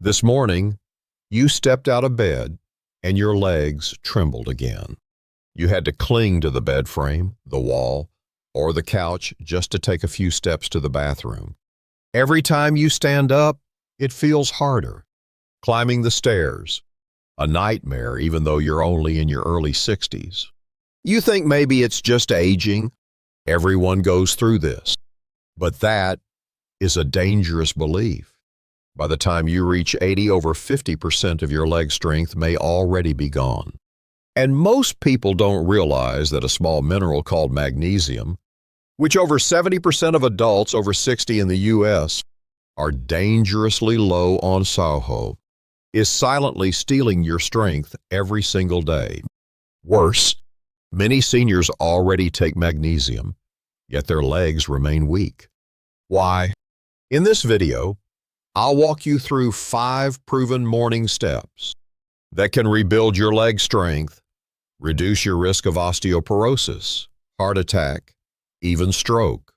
This morning, you stepped out of bed and your legs trembled again. You had to cling to the bed frame, the wall, or the couch just to take a few steps to the bathroom. Every time you stand up, it feels harder. Climbing the stairs, a nightmare even though you're only in your early 60s. You think maybe it's just aging. Everyone goes through this. But that is a dangerous belief. By the time you reach 80, over 50% of your leg strength may already be gone. And most people don't realize that a small mineral called magnesium, which over 70% of adults over 60 in the U.S. are dangerously low on SAHO, is silently stealing your strength every single day. Worse, many seniors already take magnesium, yet their legs remain weak. Why? In this video, I'll walk you through 5 proven morning steps that can rebuild your leg strength, reduce your risk of osteoporosis, heart attack, even stroke,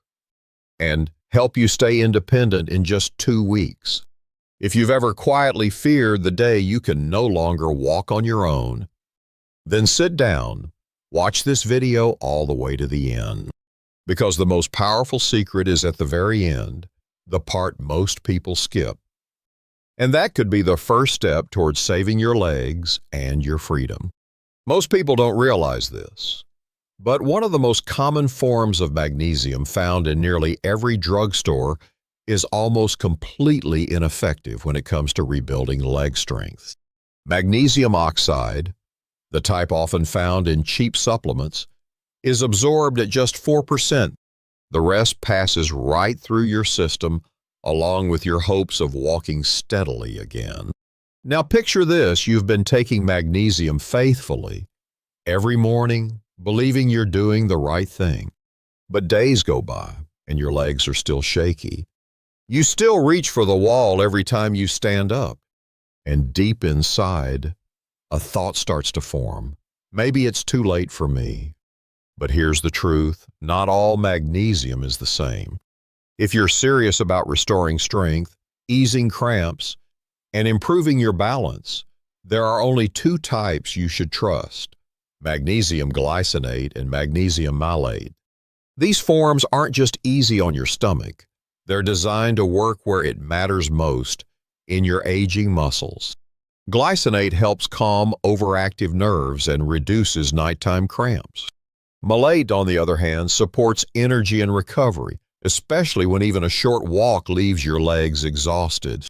and help you stay independent in just 2 weeks. If you've ever quietly feared the day you can no longer walk on your own, then sit down, watch this video all the way to the end. Because the most powerful secret is at the very end, the part most people skip. And that could be the first step towards saving your legs and your freedom. Most people don't realize this, but one of the most common forms of magnesium found in nearly every drugstore is almost completely ineffective when it comes to rebuilding leg strength. Magnesium oxide, the type often found in cheap supplements, is absorbed at just 4%. The rest passes right through your system, along with your hopes of walking steadily again. Now picture this: you've been taking magnesium faithfully every morning, believing you're doing the right thing. But days go by and your legs are still shaky. You still reach for the wall every time you stand up. And deep inside, a thought starts to form. Maybe it's too late for me. But here's the truth: not all magnesium is the same. If you're serious about restoring strength, easing cramps, and improving your balance, there are only 2 types you should trust: magnesium glycinate and magnesium malate. These forms aren't just easy on your stomach. They're designed to work where it matters most, in your aging muscles. Glycinate helps calm overactive nerves and reduces nighttime cramps. Malate, on the other hand, supports energy and recovery, especially when even a short walk leaves your legs exhausted.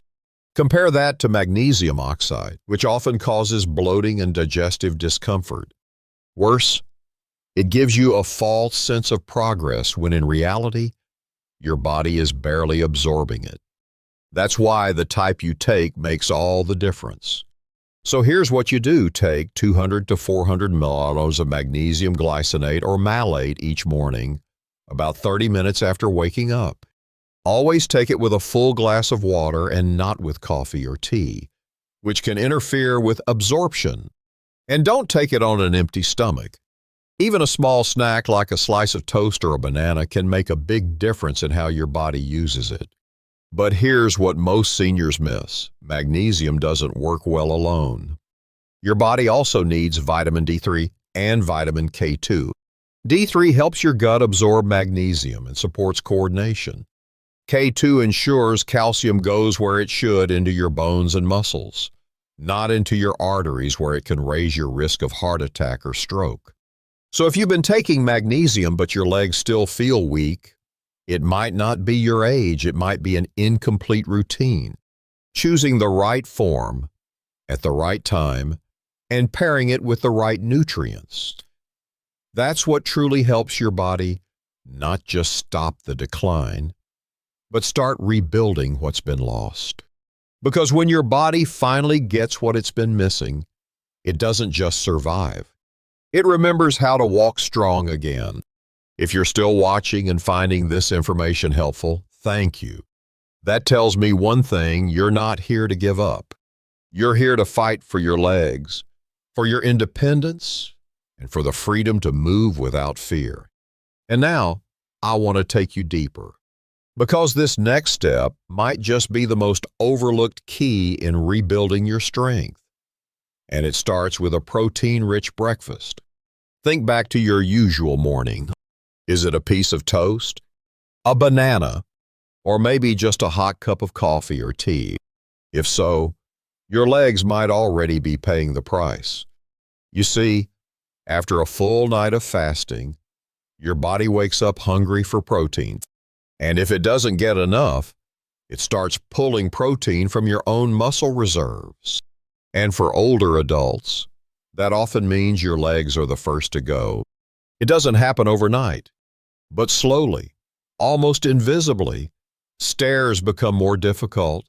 Compare that to magnesium oxide, which often causes bloating and digestive discomfort. Worse, it gives you a false sense of progress when in reality, your body is barely absorbing it. That's why the type you take makes all the difference. So here's what you do: take 200 to 400 milliliters of magnesium glycinate or malate each morning, about 30 minutes after waking up. Always take it with a full glass of water and not with coffee or tea, which can interfere with absorption. And don't take it on an empty stomach. Even a small snack like a slice of toast or a banana can make a big difference in how your body uses it. But here's what most seniors miss: magnesium doesn't work well alone. Your body also needs vitamin D3 and vitamin K2. D3 helps your gut absorb magnesium and supports coordination. K2 ensures calcium goes where it should, into your bones and muscles, not into your arteries where it can raise your risk of heart attack or stroke. So if you've been taking magnesium but your legs still feel weak, it might not be your age, it might be an incomplete routine. Choosing the right form at the right time and pairing it with the right nutrients. That's what truly helps your body not just stop the decline, but start rebuilding what's been lost. Because when your body finally gets what it's been missing, it doesn't just survive. It remembers how to walk strong again. If you're still watching and finding this information helpful, thank you. That tells me one thing: you're not here to give up. You're here to fight for your legs, for your independence, and for the freedom to move without fear. And now, I want to take you deeper. Because this next step might just be the most overlooked key in rebuilding your strength. And it starts with a protein-rich breakfast. Think back to your usual morning. Is it a piece of toast, a banana, or maybe just a hot cup of coffee or tea? If so, your legs might already be paying the price. You see, after a full night of fasting, your body wakes up hungry for protein. And if it doesn't get enough, it starts pulling protein from your own muscle reserves. And for older adults, that often means your legs are the first to go. It doesn't happen overnight, but slowly, almost invisibly, stairs become more difficult,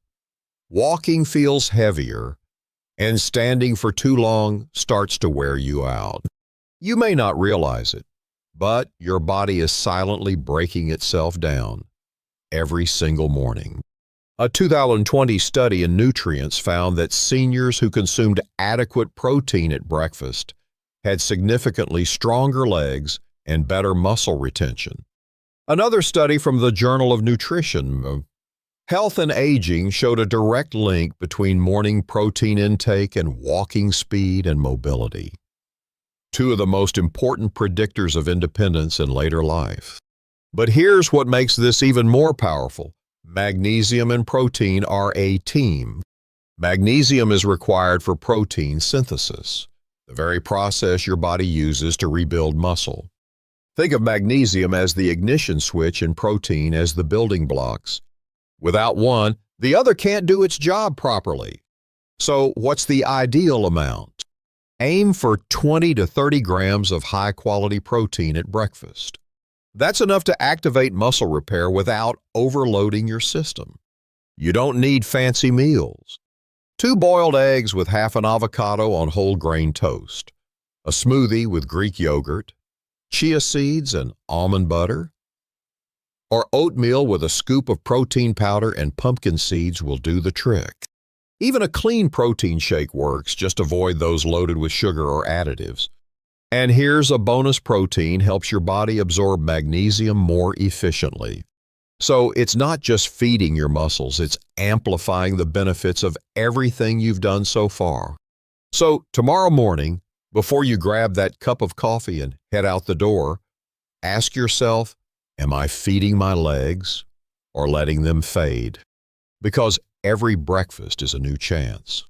walking feels heavier, and standing for too long starts to wear you out. You may not realize it, but your body is silently breaking itself down every single morning. A 2020 study in nutrients found that seniors who consumed adequate protein at breakfast had significantly stronger legs and better muscle retention. Another study from the Journal of Nutrition, Health and Aging showed a direct link between morning protein intake and walking speed and mobility, two of the most important predictors of independence in later life. But here's what makes this even more powerful. Magnesium and protein are a team. Magnesium is required for protein synthesis, the very process your body uses to rebuild muscle. Think of magnesium as the ignition switch and protein as the building blocks. Without one, the other can't do its job properly. So what's the ideal amount? Aim for 20 to 30 grams of high-quality protein at breakfast. That's enough to activate muscle repair without overloading your system. You don't need fancy meals. 2 boiled eggs with half an avocado on whole grain toast, a smoothie with Greek yogurt, chia seeds and almond butter, or oatmeal with a scoop of protein powder and pumpkin seeds will do the trick. Even a clean protein shake works, just avoid those loaded with sugar or additives. And here's a bonus: protein helps your body absorb magnesium more efficiently. So it's not just feeding your muscles, it's amplifying the benefits of everything you've done so far. So tomorrow morning, before you grab that cup of coffee and head out the door, ask yourself, am I feeding my legs or letting them fade? Because every breakfast is a new chance.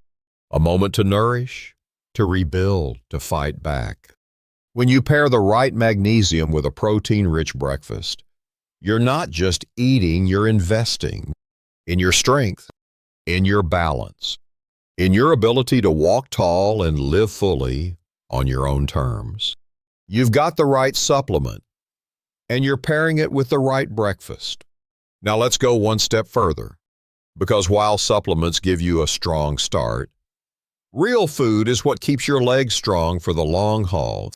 A moment to nourish, to rebuild, to fight back. When you pair the right magnesium with a protein-rich breakfast, you're not just eating, you're investing in your strength, in your balance, in your ability to walk tall and live fully on your own terms. You've got the right supplement, and you're pairing it with the right breakfast. Now let's go one step further, because while supplements give you a strong start, real food is what keeps your legs strong for the long haul.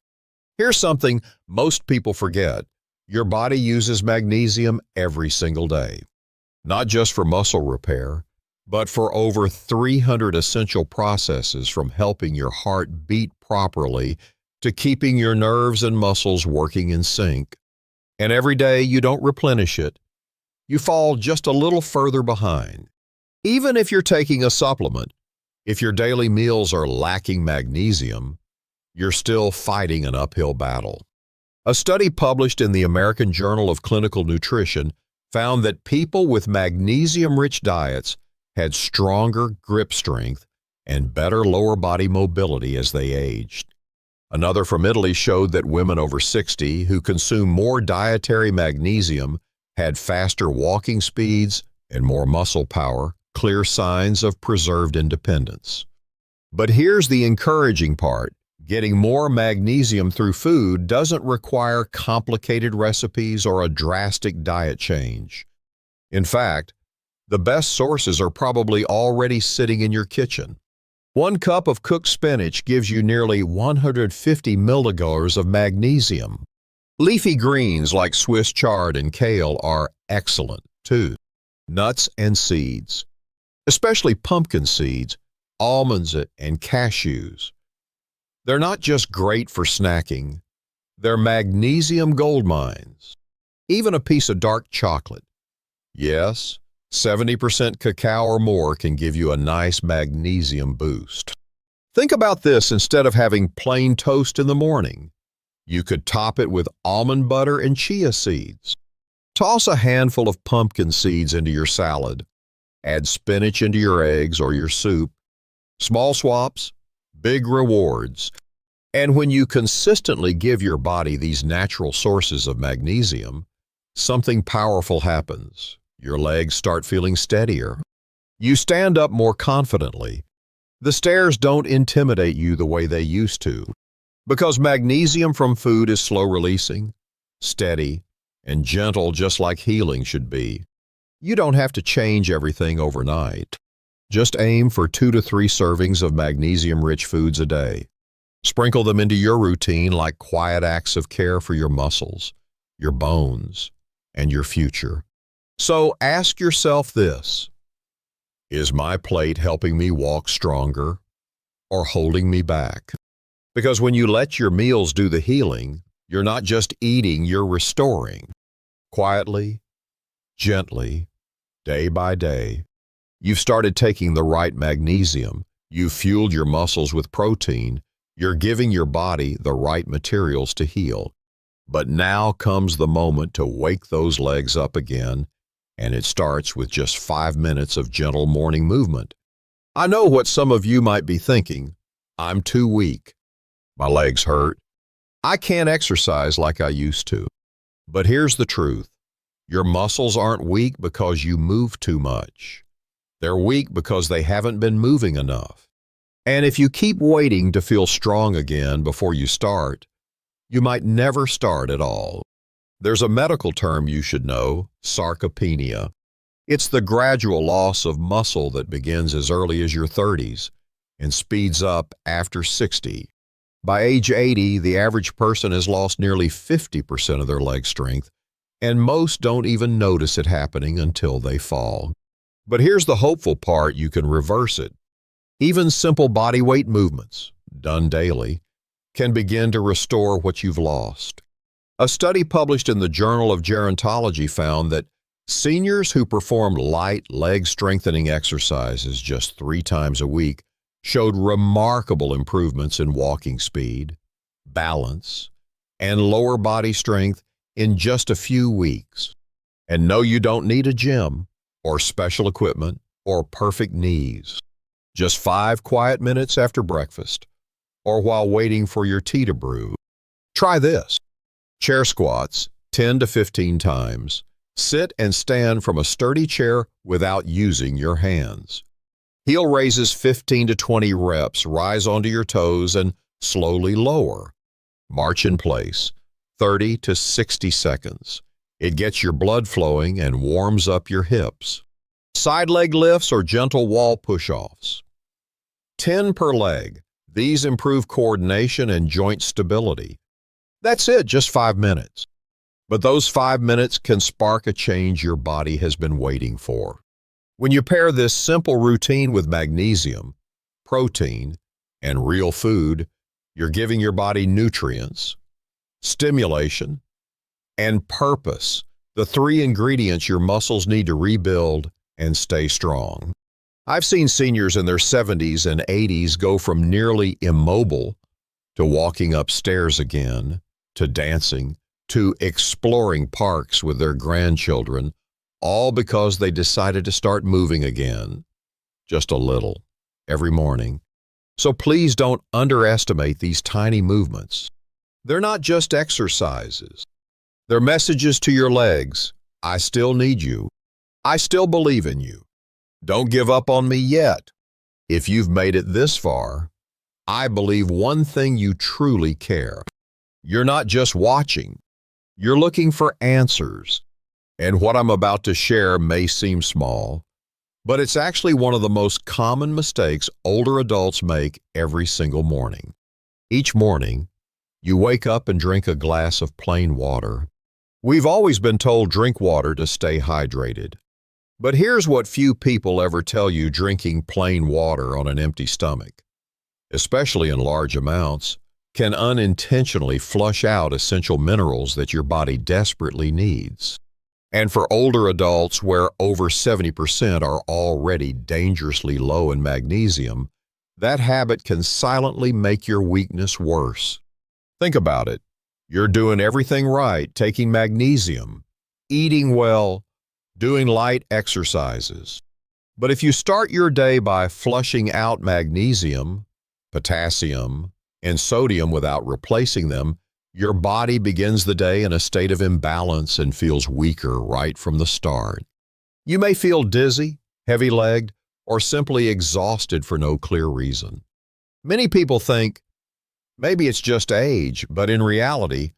Here's something most people forget. Your body uses magnesium every single day, not just for muscle repair, but for over 300 essential processes, from helping your heart beat properly to keeping your nerves and muscles working in sync. And every day you don't replenish it, you fall just a little further behind. Even if you're taking a supplement, if your daily meals are lacking magnesium, you're still fighting an uphill battle. A study published in the American Journal of Clinical Nutrition found that people with magnesium-rich diets had stronger grip strength and better lower body mobility as they aged. Another from Italy showed that women over 60 who consume more dietary magnesium had faster walking speeds and more muscle power, clear signs of preserved independence. But here's the encouraging part. Getting more magnesium through food doesn't require complicated recipes or a drastic diet change. In fact, the best sources are probably already sitting in your kitchen. 1 cup of cooked spinach gives you nearly 150 milligauss of magnesium. Leafy greens like Swiss chard and kale are excellent, too. Nuts and seeds, especially pumpkin seeds, almonds, and cashews. They're not just great for snacking, they're magnesium gold mines. Even a piece of dark chocolate, Yes, 70% cacao or more can give you a nice magnesium boost. Think about this: instead of having plain toast in the morning, you could top it with almond butter and chia seeds. Toss a handful of pumpkin seeds into your salad. Add spinach into your eggs or your soup. Small swaps, big rewards. And when you consistently give your body these natural sources of magnesium, something powerful happens. Your legs start feeling steadier. You stand up more confidently. The stairs don't intimidate you the way they used to, because magnesium from food is slow-releasing, steady, and gentle, just like healing should be. You don't have to change everything overnight. Just aim for 2 to 3 servings of magnesium-rich foods a day. Sprinkle them into your routine like quiet acts of care for your muscles, your bones, and your future. So ask yourself this: is my plate helping me walk stronger or holding me back? Because when you let your meals do the healing, you're not just eating, you're restoring. Quietly, gently, day by day, you've started taking the right magnesium. You've fueled your muscles with protein. You're giving your body the right materials to heal. But now comes the moment to wake those legs up again, and it starts with just 5 minutes of gentle morning movement. I know what some of you might be thinking: I'm too weak. My legs hurt. I can't exercise like I used to. But here's the truth: your muscles aren't weak because you move too much. They're weak because they haven't been moving enough. And if you keep waiting to feel strong again before you start, you might never start at all. There's a medical term you should know: sarcopenia. It's the gradual loss of muscle that begins as early as your 30s and speeds up after 60. By age 80, the average person has lost nearly 50% of their leg strength, and most don't even notice it happening until they fall. But here's the hopeful part: you can reverse it. Even simple body weight movements, done daily, can begin to restore what you've lost. A study published in the Journal of Gerontology found that seniors who performed light leg strengthening exercises just 3 times a week showed remarkable improvements in walking speed, balance, and lower body strength in just a few weeks. And no, you don't need a gym or special equipment or perfect knees. Just 5 quiet minutes after breakfast or while waiting for your tea to brew. Try this: chair squats 10 to 15 times. Sit and stand from a sturdy chair without using your hands. Heel raises 15 to 20 reps. Rise onto your toes and slowly lower. March in place 30 to 60 seconds. It gets your blood flowing and warms up your hips. Side leg lifts or gentle wall push-offs. 10 per leg. These improve coordination and joint stability. That's it, just 5 minutes. But those 5 minutes can spark a change your body has been waiting for. When you pair this simple routine with magnesium, protein, and real food, you're giving your body nutrients, stimulation, and purpose, the 3 ingredients your muscles need to rebuild and stay strong. I've seen seniors in their 70s and 80s go from nearly immobile to walking upstairs again, to dancing, to exploring parks with their grandchildren, all because they decided to start moving again, just a little, every morning. So please don't underestimate these tiny movements. They're not just exercises. They're messages to your legs: I still need you. I still believe in you. Don't give up on me yet. If you've made it this far, I believe one thing: you truly care. You're not just watching. You're looking for answers. And what I'm about to share may seem small, but it's actually one of the most common mistakes older adults make every single morning. Each morning, you wake up and drink a glass of plain water. We've always been told drink water to stay hydrated. But here's what few people ever tell you: drinking plain water on an empty stomach, especially in large amounts, can unintentionally flush out essential minerals that your body desperately needs. And for older adults where over 70% are already dangerously low in magnesium, that habit can silently make your weakness worse. Think about it. You're doing everything right, taking magnesium, eating well, doing light exercises. But if you start your day by flushing out magnesium, potassium, and sodium without replacing them, your body begins the day in a state of imbalance and feels weaker right from the start. You may feel dizzy, heavy-legged, or simply exhausted for no clear reason. Many people think, maybe it's just age, but in reality,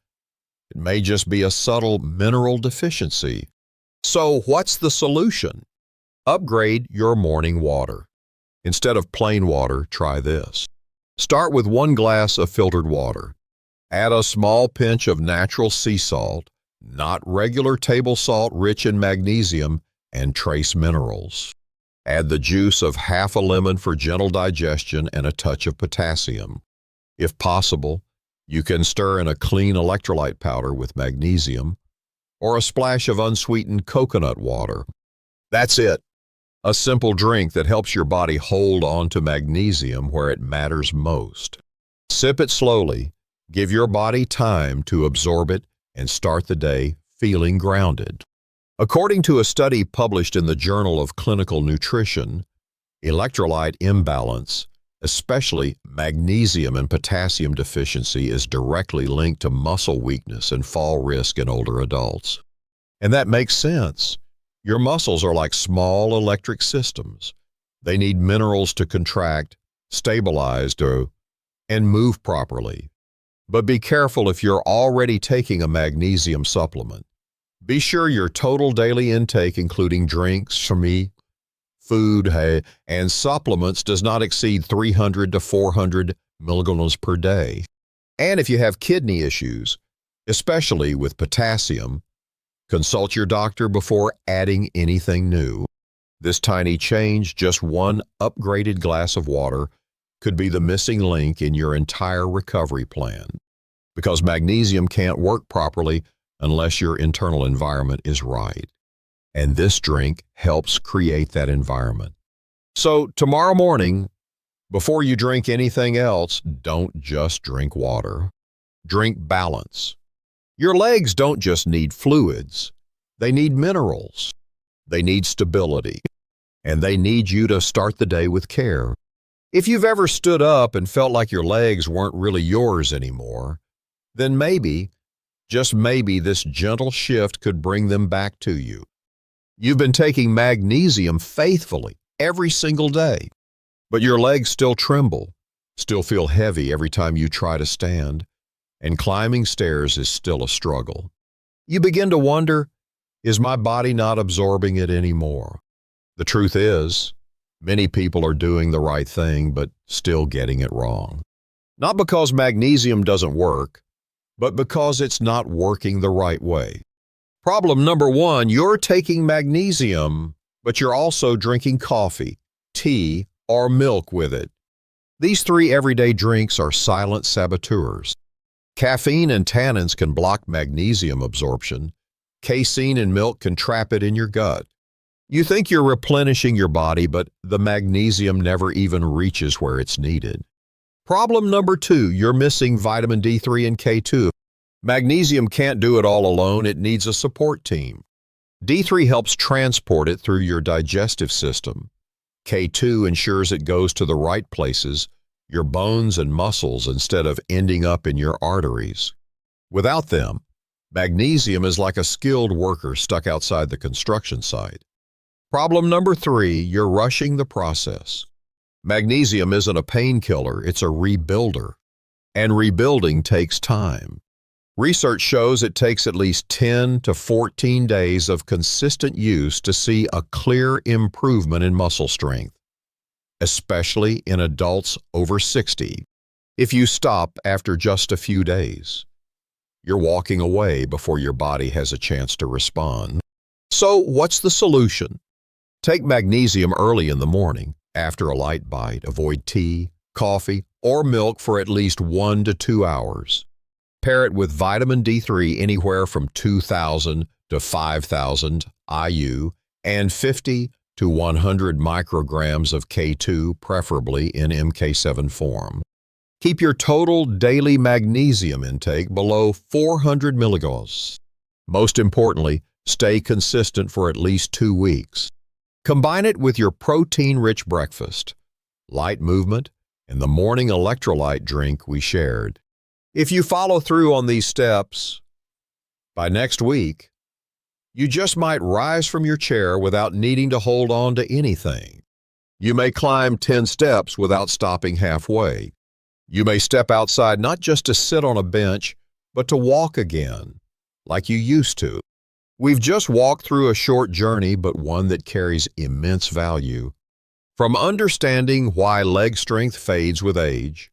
it may just be a subtle mineral deficiency. So what's the solution? Upgrade your morning water. Instead of plain water, try this. Start with 1 glass of filtered water. Add a small pinch of natural sea salt, not regular table salt rich in magnesium and trace minerals. Add the juice of half a lemon for gentle digestion and a touch of potassium. If possible, you can stir in a clean electrolyte powder with magnesium or a splash of unsweetened coconut water. That's it. A simple drink that helps your body hold on to magnesium where it matters most. Sip it slowly, give your body time to absorb it, and start the day feeling grounded. According to a study published in the Journal of Clinical Nutrition, electrolyte imbalance, especially magnesium and potassium deficiency, is directly linked to muscle weakness and fall risk in older adults. And that makes sense. Your muscles are like small electric systems. They need minerals to contract, stabilize, and move properly. But be careful if you're already taking a magnesium supplement. Be sure your total daily intake, including drinks, food, and supplements, does not exceed 300 to 400 milligrams per day. And if you have kidney issues, especially with potassium, consult your doctor before adding anything new. This tiny change, just 1 upgraded glass of water, could be the missing link in your entire recovery plan. Because magnesium can't work properly unless your internal environment is right. And this drink helps create that environment. So tomorrow morning, before you drink anything else, don't just drink water. Drink balance. Your legs don't just need fluids. They need minerals. They need stability. And they need you to start the day with care. If you've ever stood up and felt like your legs weren't really yours anymore, then maybe, just maybe, this gentle shift could bring them back to you. You've been taking magnesium faithfully every single day, but your legs still tremble, still feel heavy every time you try to stand, and climbing stairs is still a struggle. You begin to wonder, is my body not absorbing it anymore? The truth is, many people are doing the right thing but still getting it wrong. Not because magnesium doesn't work, but because it's not working the right way. Problem number 1, you're taking magnesium, but you're also drinking coffee, tea, or milk with it. These 3 everyday drinks are silent saboteurs. Caffeine and tannins can block magnesium absorption. Casein in milk can trap it in your gut. You think you're replenishing your body, but the magnesium never even reaches where it's needed. Problem number 2, you're missing vitamin D3 and K2. Magnesium can't do it all alone, it needs a support team. D3 helps transport it through your digestive system. K2 ensures it goes to the right places, your bones and muscles, instead of ending up in your arteries. Without them, magnesium is like a skilled worker stuck outside the construction site. Problem number 3, you're rushing the process. Magnesium isn't a painkiller, it's a rebuilder. And rebuilding takes time. Research shows it takes at least 10 to 14 days of consistent use to see a clear improvement in muscle strength, especially in adults over 60. If you stop after just a few days, you're walking away before your body has a chance to respond. So what's the solution? Take magnesium early in the morning. After a light bite, avoid tea, coffee, or milk for at least 1 to 2 hours. Pair it with vitamin D3 anywhere from 2,000 to 5,000 IU and 50 to 100 micrograms of K2, preferably in MK7 form. Keep your total daily magnesium intake below 400 milligauss. Most importantly, stay consistent for at least 2 weeks. Combine it with your protein-rich breakfast, light movement, and the morning electrolyte drink we shared. If you follow through on these steps, by next week, you just might rise from your chair without needing to hold on to anything. You may climb 10 steps without stopping halfway. You may step outside not just to sit on a bench, but to walk again, like you used to. We've just walked through a short journey, but one that carries immense value. From understanding why leg strength fades with age,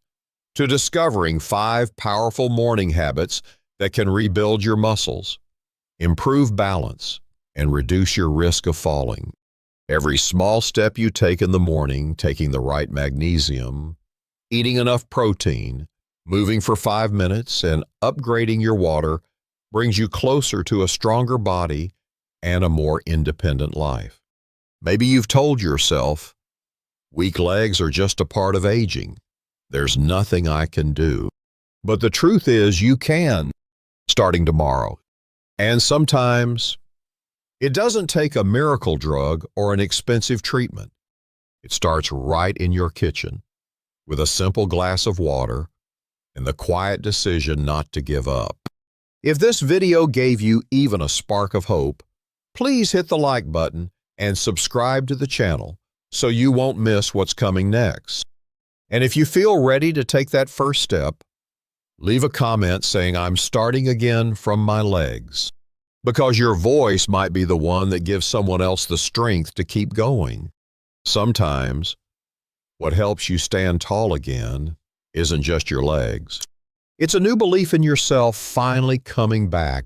to discovering 5 powerful morning habits that can rebuild your muscles, improve balance, and reduce your risk of falling. Every small step you take in the morning, taking the right magnesium, eating enough protein, moving for 5 minutes, and upgrading your water brings you closer to a stronger body and a more independent life. Maybe you've told yourself, weak legs are just a part of aging. There's nothing I can do. But the truth is you can, starting tomorrow. And sometimes it doesn't take a miracle drug or an expensive treatment. It starts right in your kitchen with a simple glass of water and the quiet decision not to give up. If this video gave you even a spark of hope, please hit the like button and subscribe to the channel so you won't miss what's coming next. And if you feel ready to take that first step, leave a comment saying, "I'm starting again from my legs," because your voice might be the one that gives someone else the strength to keep going. Sometimes, what helps you stand tall again isn't just your legs. It's a new belief in yourself finally coming back